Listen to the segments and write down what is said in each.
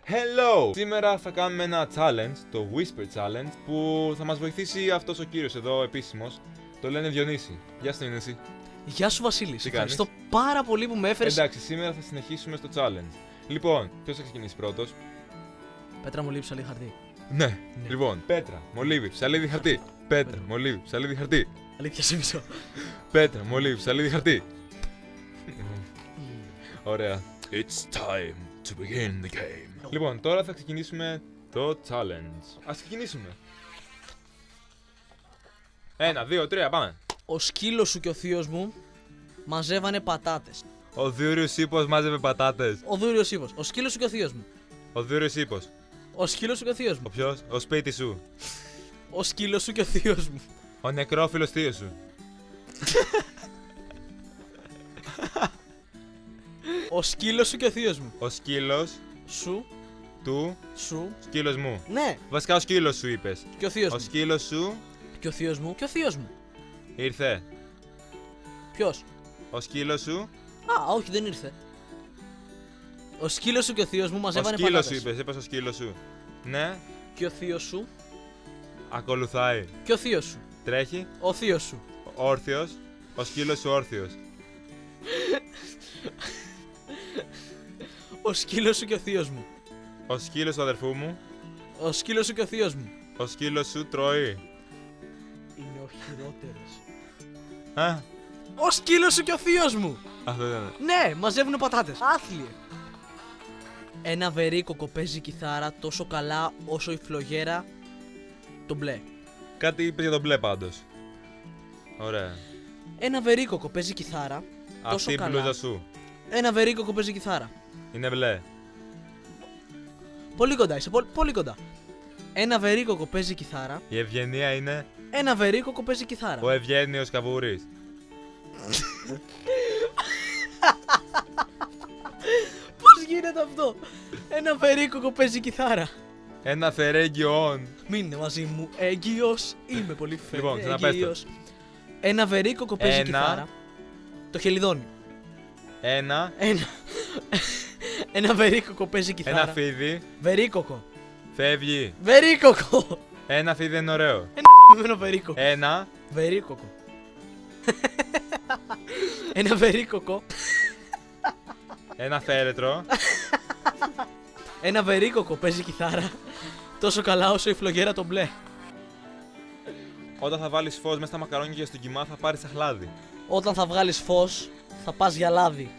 Hello! Σήμερα θα κάνουμε ένα challenge, το Whisper Challenge, που θα μας βοηθήσει αυτός ο κύριος εδώ επίσημος. Το λένε Διονύση. Γεια σου Διονύση. Γεια σου Βασίλη. Τι Ευχαριστώ πάρα πολύ που με έφερες. Εντάξει, σήμερα θα συνεχίσουμε στο challenge. Λοιπόν, ποιος θα ξεκινήσει πρώτος? Πέτρα, μολύβι, ψαλίδι, χαρτί. Ναι. Λοιπόν, πέτρα, μολύβι, ψαλίδι, χαρτί. Πέτρα, μολύβι, ψαλίδι, χαρτί. Αλήθεια, σύμμισο. Πέτρα, μολύβι, ψαλίδι, χαρτί. Ωραία. It's time to begin the game. Λοιπόν, τώρα θα ξεκινήσουμε το challenge. Ας ξεκινήσουμε. 1, 2, 3, πάμε. Ο σκύλος σου και ο θείος μου μαζεύανε πατάτες. Ο Δούριος ύπος μάζευε πατάτες. Ο Δούριος ύπος. Ο σκύλος σου και ο θείος μου. Ο Δούριος ύπος. Ο σκύλος σου και ο θείος Ο μου. ποιος? Ο σπίτι σου. Ο σκύλος σου και ο θείος μου. Ο νεκρόφιλος θείος σου. Ο σκύλος σου και ο θείος μου. Ο σκύλος Σου. του σκύλος μου. Ναι. Βασικά ο σκύλος σου είπες. Και ο θείος Ο μου. σκύλος σου Και ο θείος μου. Και ο θείος μου. ήρθε. Ποιος? Ο σκύλος σου. Α, όχι, δεν ήρθε. Ο σκύλος σου και ο θείος μου Ο μαζεύανε σκύλος πατάτες. σου είπες. Είπες ο σκύλος σου. Ναι. Και ο θείος σου. Ακολουθάει. Και ο θείος σου. Τρέχει. Ο θείος σου. Όρθιος. Ο σκύλος σου όρθιος. Ο σκύλος σου και ο θείος μου. Ο σκύλος του αδερφού μου. Ο σκύλος σου και ο θείος μου. Ο σκύλος σου τρώει. Είναι ο χειρότερος. Α, Ο σκύλος σου και ο θείος μου. αυτό ήταν. Ναι, μαζεύουνε πατάτες. Άθλιε. Ένα βερίκοκο παίζει κιθάρα τόσο καλά όσο η φλογέρα το μπλε. Κάτι είπες για τον μπλε πάντως. Ωραία. Ένα βερίκοκο παίζει κιθάρα τόσο Αυτή η καλά. μπλούζα σου Ένα βερίκοκο παίζει κιθάρα. είναι μπλε. Πολύ κοντά είσαι, πολύ κοντά. Ένα βερίκοκο παίζει κιθάρα. Η Ευγενία είναι Ένα βερίκοκο παίζει κιθάρα. ο Ευγένιος Καβούρης. Πώς γίνεται αυτό? Ένα βερίκοκο παίζει κιθάρα. Ένα φερέγγιο on. Μείνε μαζί μου, έγκυος. Είμαι πολύ Λοιπόν, ξαναπες το. έγκυος. Ένα βερίκοκο παίζει Ένα. κιθάρα. Το χελιδόνι. Ένα. Ένα βερίκοκο παίζει κιθάρα. Ένα φίδι Βερίκοκο. φεύγει. Βερίκοκο. Ένα φίδι είναι ωραίο. Ένα βερίκοκο. Ένα. Βερίκοκο. Ένα βερίκοκο. Ένα φέρετρο. Ένα βερίκοκο παίζει κιθάρα. Τόσο καλά όσο η φλογέρα το μπλε. Όταν θα βάλεις φως μέσα στα μακαρόνια και στον κιμά θα πάρεις αχλάδι. Όταν θα βγάλεις φως, θα πας για λάδι.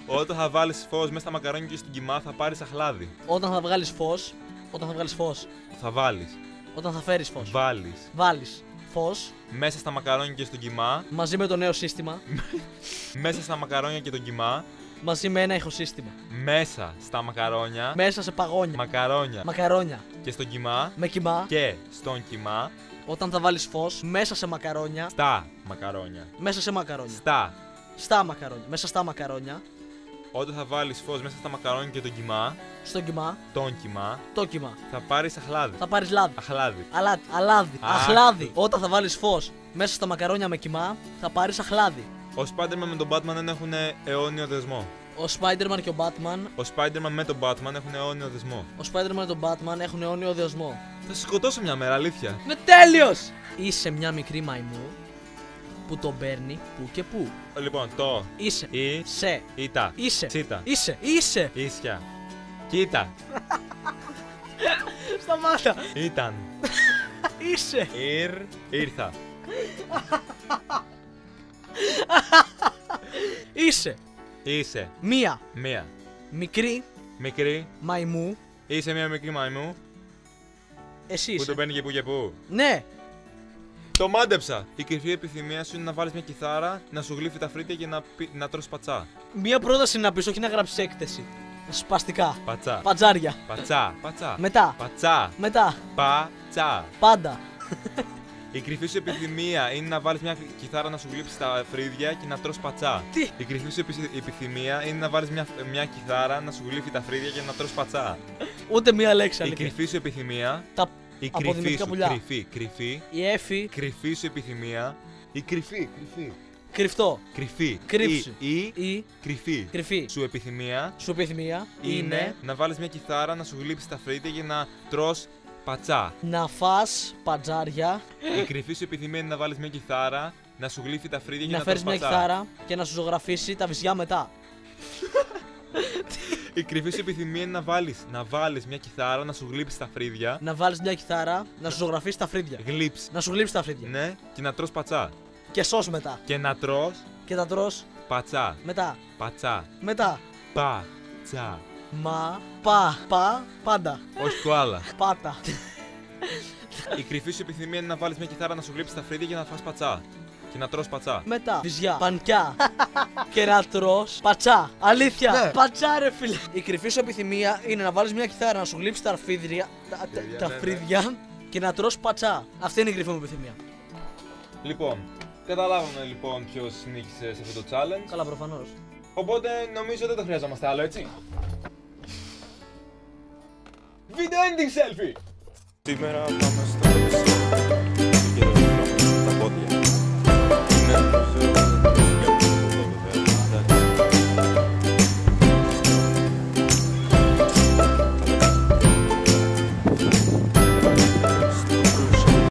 Όταν θα βάλεις φως μέσα στα μακαρόνια και στον κιμά θα πάρεις αχλάδι. Όταν θα βγάλεις φως. Όταν θα βγάλεις φως. Θα βάλεις. Όταν θα φέρεις φως. Βάλεις. Βάλεις φως Μέσα στα μακαρόνια και στον κιμά. μαζί με το νέο σύστημα. Μέσα στα μακαρόνια και τον κιμά. Μαζί με ένα ηχοσύστημα. Μέσα στα μακαρόνια. Μέσα σε παγόνια. Μακαρόνια. Μακαρόνια. Και στον κιμά. Με κιμά. Και στον κιμά. Όταν θα βάλεις φως μέσα σε μακαρόνια. Στα μακαρόνια. Μέσα σε μακαρόνια. Στα. Στα μακαρόνια. Μέσα στα μακαρόνια. Όταν θα βάλεις φως μέσα στα μακαρόνια και τον κιμά. Στον κιμά. Τον κιμά. Το κιμά. Θα πάρεις αχλάδι. Θα πάρεις λάδι. Αχλάδι. Αλάδι. Α. Αχλάδι. Όταν θα βάλεις φως μέσα στα μακαρόνια με κιμά, θα πάρεις αχλάδι. Ο Spider-Man με τον Batman δεν έχουν αιώνιο δεσμό. Ο Spider-Man και ο Batman. Ο Spider-Man με τον Batman έχουν αιώνιο δεσμό. Ο Spider-Man και ο Batman έχουν αιώνιο δεοσμό. Θα σε σκοτώσω μια μέρα, αλήθεια. Είναι τέλειος! Είσαι μια μικρή μαϊμού που τον παίρνει που και που. Λοιπόν, το. Είσαι. Ή. Σε. Ήτα. Είσαι. Τσίτα. Είσαι. Ίσια. Κοίτα. Σταμάτα. Ήταν. Είσαι. Ήρθα. Είσαι. Είσαι. Μία Μία. μικρή Μικρή. μαϊμού. Είσαι μια μικρή μαϊμού Εσύ που είσαι. τον παίρνει και που και που. Ναι. Το μάντεψα! Η κρυφή επιθυμία σου είναι να βάλεις μια κιθάρα, να σου γλύφει τα φρύδια και να τρως πατσά. Μία πρόταση να πεις, όχι να γράψεις έκθεση. Σπαστικά. Πατσά. Πατζάρια. Πατσά. Πατσά. Μετά. Πατσά. Μετά. Πατσά. Πάντα. Η κρυφή σου επιθυμία είναι να βάλεις μια κιθάρα να σου γλύψει τα φρύδια και να τρως πατσά. Τι? Η κρυφή σου επιθυμία είναι να βάλεις μια κιθάρα να σου γλύφει τα φρύδια και να τρως πατσά. Ούτε μία λέξη Η αλήθεια. κρυφή σου επιθυμία. Τα Η κρυφή αποδημητικά σου. πουλιά. Κρυφή. Η Εφη. Κρυφή σου επιθυμία. Η κρυφή. Κρυφτό. Κρυφή. Κρύψη. Ή κρυφή. Κρυφή. Σου επιθυμία Σου επιθυμία είναι να βάλεις μια κιθάρα, να σου γλύψει τα φρύδια και να τρως πατσά. να φας πατζάρια, Η κρυφή σου επιθυμία είναι να βάλεις μια κιθάρα, να σου γλύφει τα φρύδια και να να φέρεις τρως μια πατσά. κιθάρα και να σου ζωγραφίσει τα βυζιά μετά. Η κρυφή σου επιθυμία είναι να βάλεις μια κιθάρα, να σου γλύψει τα φρύδια. Να βάλεις μια κιθάρα, να σου ζωγραφίσει τα φρύδια. Γλύψει. Να σου γλύψει τα φρύδια. Ναι, και να τρως πατσά. Και σως μετά. Και να τρως Και τα τρως πατσά. μετά. Πατσά. Μετά. Πατσά. Μα, πάντα. Όχι κοάλα. Πάτα. Η κρυφή σου επιθυμία είναι να βάλεις μια κιθάρα, να σου γλύψει τα φρύδια και να φας πατσά. Και να τρως πατσά. Μετά. Βυζιά. Πανκιά. Και να τρως πατσά. Αλήθεια. Ναι. Πατσά, ρε φίλε. Η κρυφή σου επιθυμία είναι να βάλεις μια κιθάρα, να σου γλύψει τα φρύδια. Τα ναι. φρύδια και να τρως πατσά. Αυτή είναι η κρυφή μου επιθυμία. Λοιπόν, καταλάβαμε λοιπόν ποιος νίκησε σε αυτό το challenge. Καλά, προφανώς. Οπότε νομίζω δεν το χρειαζόμαστε άλλο, έτσι. Video ending selfie! Σήμερα πάμε στο